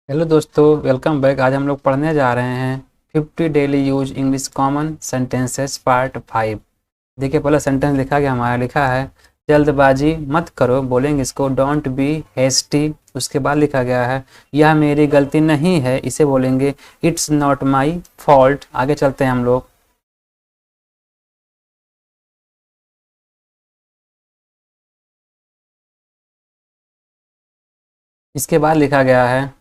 Hello दोस्तों, welcome back. आज हम लोग पढ़ने जा रहे हैं 50 daily use English common sentences part 5। देखिए, पहला सेंटेंस लिखा गया, हमारा लिखा है जल्दबाजी मत करो, बोलेंगे इसको डोंट बी हेस्टी। उसके बाद लिखा गया है यह मेरी गलती नहीं है, इसे बोलेंगे इट्स नॉट माई फॉल्ट। आगे चलते हैं हम लोग। इसके बाद लिखा गया है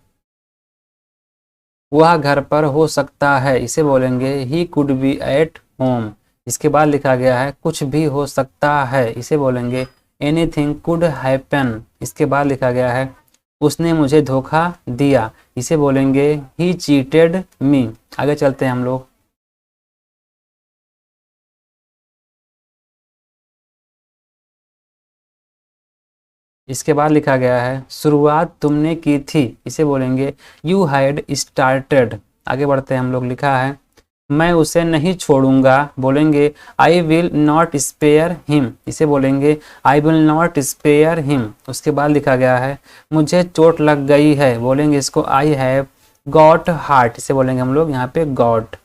वह घर पर हो सकता है, इसे बोलेंगे he could be at home. इसके बाद लिखा गया है कुछ भी हो सकता है, इसे बोलेंगे एनीथिंग कुड हैपन। इसके बाद लिखा गया है उसने मुझे धोखा दिया, इसे बोलेंगे ही चीटेड मी। आगे चलते हैं हम लोग। इसके बाद लिखा गया है शुरुआत तुमने की थी, इसे बोलेंगे यू हैड स्टार्टेड। आगे बढ़ते हैं हम लोग। लिखा है मैं उसे नहीं छोड़ूंगा, बोलेंगे I will not spare him, इसे बोलेंगे I will not spare him. उसके बाद लिखा गया है मुझे चोट लग गई है, बोलेंगे इसको आई हैव गॉट हार्ट, इसे बोलेंगे हम लोग यहाँ पे got,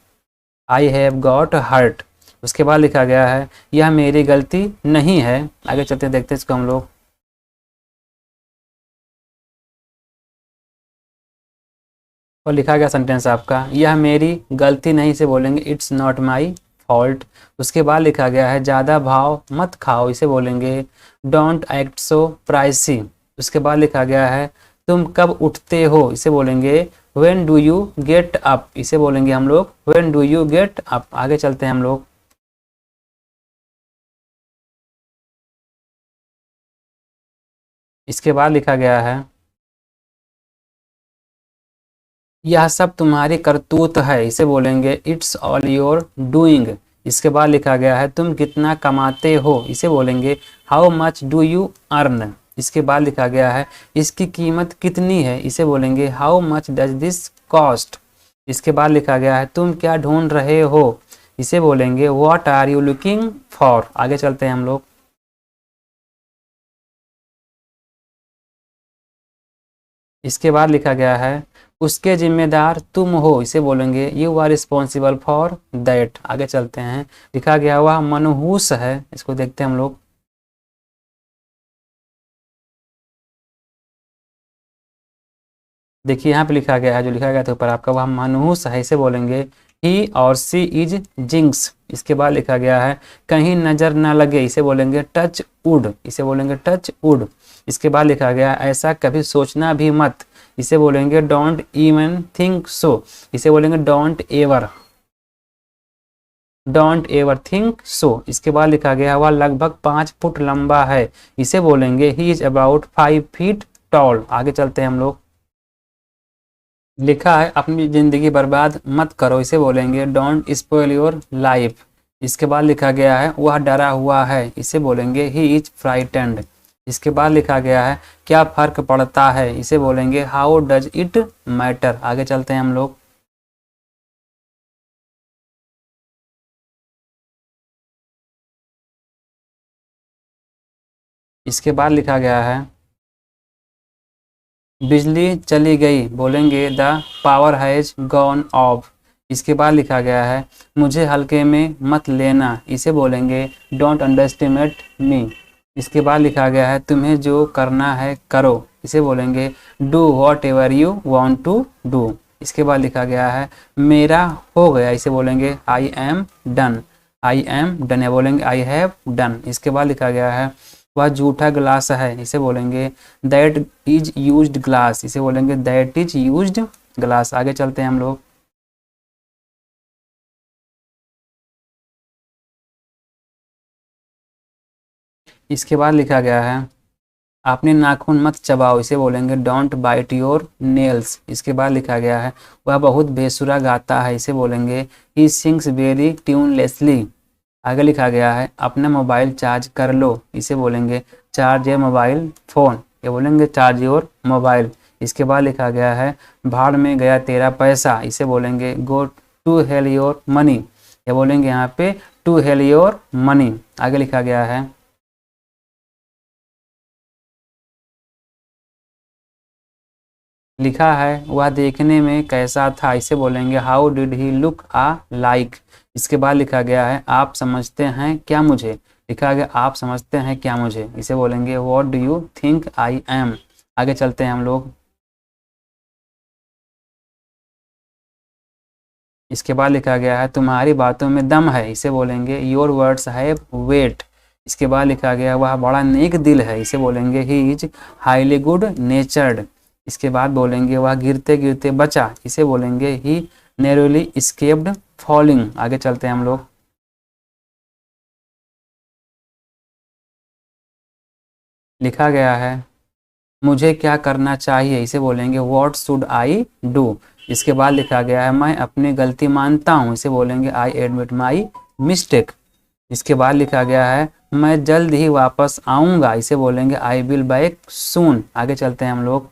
I have got hurt. उसके बाद लिखा गया है यह मेरी गलती नहीं है। आगे चलते हैं, देखते हैं इसको हम लोग। और लिखा गया सेंटेंस आपका यह मेरी गलती नहीं, से बोलेंगे इट्स नॉट माई फॉल्ट। उसके बाद लिखा गया है ज़्यादा भाव मत खाओ, इसे बोलेंगे डोंट एक्ट सो प्राइसी। उसके बाद लिखा गया है तुम कब उठते हो, इसे बोलेंगे when do you get up, इसे बोलेंगे हम लोग when do you get up. आगे चलते हैं हम लोग। इसके बाद लिखा गया है यह सब तुम्हारी करतूत है, इसे बोलेंगे इट्स ऑल योर डूइंग। इसके बाद लिखा गया है तुम कितना कमाते हो, इसे बोलेंगे how much do you earn. इसके बाद लिखा गया है इसकी कीमत कितनी है, इसे बोलेंगे how much does this cost. इसके बाद लिखा गया है तुम क्या ढूंढ रहे हो, इसे बोलेंगे what are you looking for. आगे चलते हैं हम लोग। इसके बाद लिखा गया है उसके जिम्मेदार तुम हो, इसे बोलेंगे you are responsible for that. आगे चलते हैं। लिखा गया वह मनहूस है, इसको देखते हैं हम लोग। देखिए यहाँ पे लिखा गया है, जो लिखा गया था ऊपर आपका, वह मनहूस है, इसे बोलेंगे ही और सी इज जिंक्स। इसके बाद लिखा गया है कहीं नजर न लगे, इसे बोलेंगे टच वुड, इसे बोलेंगे टच वुड। इसके बाद लिखा गया ऐसा कभी सोचना भी मत, इसे बोलेंगे डोंट इवन थिंक सो, इसे बोलेंगे डोंट एवर थिंक सो। इसके बाद लिखा गया वह लगभग 5 फुट लंबा है, इसे बोलेंगे he is about 5 feet tall. आगे चलते हैं हम लोग। लिखा है अपनी जिंदगी बर्बाद मत करो, इसे बोलेंगे डोंट स्पॉइल योर लाइफ। इसके बाद लिखा गया है वह डरा हुआ है, इसे बोलेंगे ही इज फ्राइटेंड। इसके बाद लिखा गया है क्या फर्क पड़ता है, इसे बोलेंगे हाउ डज इट मैटर। आगे चलते हैं हम लोग। इसके बाद लिखा गया है बिजली चली गई, बोलेंगे the power has gone of. इसके बाद लिखा गया है मुझे हल्के में मत लेना, इसे बोलेंगे डोंट अंडरस्टिमेट मी। इसके बाद लिखा गया है तुम्हें जो करना है करो, इसे बोलेंगे do whatever you want to do. इसके बाद लिखा गया है मेरा हो गया, इसे बोलेंगे I am done, I am done, या बोलेंगे आई हैव डन। इसके बाद लिखा गया है वह जूठा ग्लास है, इसे बोलेंगे दैट इज यूज्ड ग्लास, इसे बोलेंगे दैट इज यूज्ड ग्लास। आगे चलते हैं हम लोग। इसके बाद लिखा गया है आपने नाखून मत चबाओ, इसे बोलेंगे डोंट बाइट योर नेल्स। इसके बाद लिखा गया है वह बहुत बेसुरा गाता है, इसे बोलेंगे ही सिंग्स वेरी ट्यूनलेसली। आगे लिखा गया है अपना मोबाइल चार्ज कर लो, इसे बोलेंगे चार्ज योर मोबाइल फ़ोन, ये बोलेंगे चार्ज योर मोबाइल। इसके बाद लिखा गया है भाड़ में गया तेरा पैसा, इसे बोलेंगे go to hell your money, ये बोलेंगे यहाँ पे टू हेल योर मनी। आगे लिखा गया है लिखा है वह देखने में कैसा था, इसे बोलेंगे how did he look uh like. इसके बाद लिखा गया है आप समझते हैं क्या मुझे, लिखा गया आप समझते हैं क्या मुझे, इसे बोलेंगे what do you think I am. आगे चलते हैं हम लोग। इसके बाद लिखा गया है तुम्हारी बातों में दम है, इसे बोलेंगे योर वर्ड्स हैव वेट। इसके बाद लिखा गया वह बड़ा नेक दिल है, इसे बोलेंगे ही इज हाईली गुड नेचर्ड। इसके बाद बोलेंगे वह गिरते गिरते बचा, इसे बोलेंगे ही नैरोली एस्केप्ड फॉलिंग। आगे चलते हैं हम लोग। लिखा गया है मुझे क्या करना चाहिए, इसे बोलेंगे व्हाट शुड आई डू। इसके बाद लिखा गया है मैं अपनी गलती मानता हूँ, इसे बोलेंगे आई एडमिट माई मिस्टेक। इसके बाद लिखा गया है मैं जल्द ही वापस आऊँगा, इसे बोलेंगे आई विल बैक सून। आगे चलते हैं हम लोग।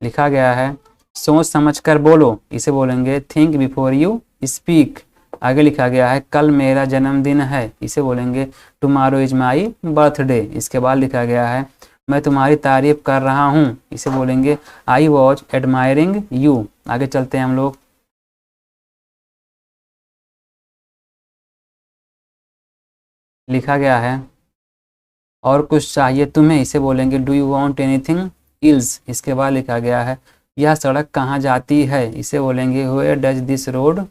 लिखा गया है सोच समझकर बोलो, इसे बोलेंगे थिंक बिफोर यू स्पीक। आगे लिखा गया है कल मेरा जन्मदिन है, इसे बोलेंगे टुमारो इज माई बर्थडे। इसके बाद लिखा गया है मैं तुम्हारी तारीफ कर रहा हूँ, इसे बोलेंगे आई वॉज एडमायरिंग यू। आगे चलते हैं हम लोग। लिखा गया है और कुछ चाहिए तुम्हें, इसे बोलेंगे do you want anything ills. इसके बाद लिखा गया है यह सड़क कहाँ जाती है, इसे बोलेंगे where does this road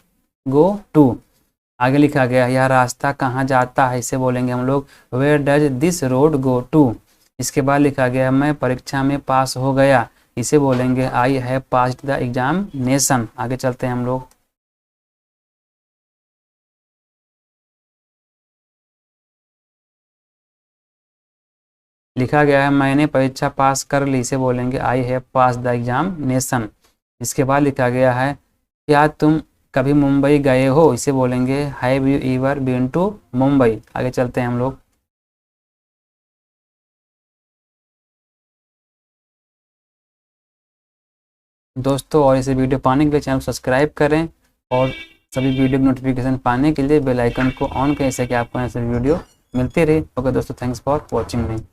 go to. आगे लिखा गया है यह रास्ता कहाँ जाता है, इसे बोलेंगे हम लोग where does this road go to. इसके बाद लिखा गया मैं परीक्षा में पास हो गया, इसे बोलेंगे I have passed the examination. आगे चलते हैं हम लोग। लिखा गया है मैंने परीक्षा पास कर ली, इसे बोलेंगे I have pass the examination. इसके बाद लिखा गया है क्या तुम कभी मुंबई गए हो, इसे बोलेंगे have you ever been to Mumbai. आगे चलते हैं हम लोग। दोस्तों और इसे वीडियो पाने के लिए चैनल सब्सक्राइब करें और सभी वीडियो की नोटिफिकेशन पाने के लिए बेल आइकन को ऑन करें, जैसे कि आपको ऐसे वीडियो मिलती रहे। ओके दोस्तों, थैंक्स फॉर वॉचिंग मी।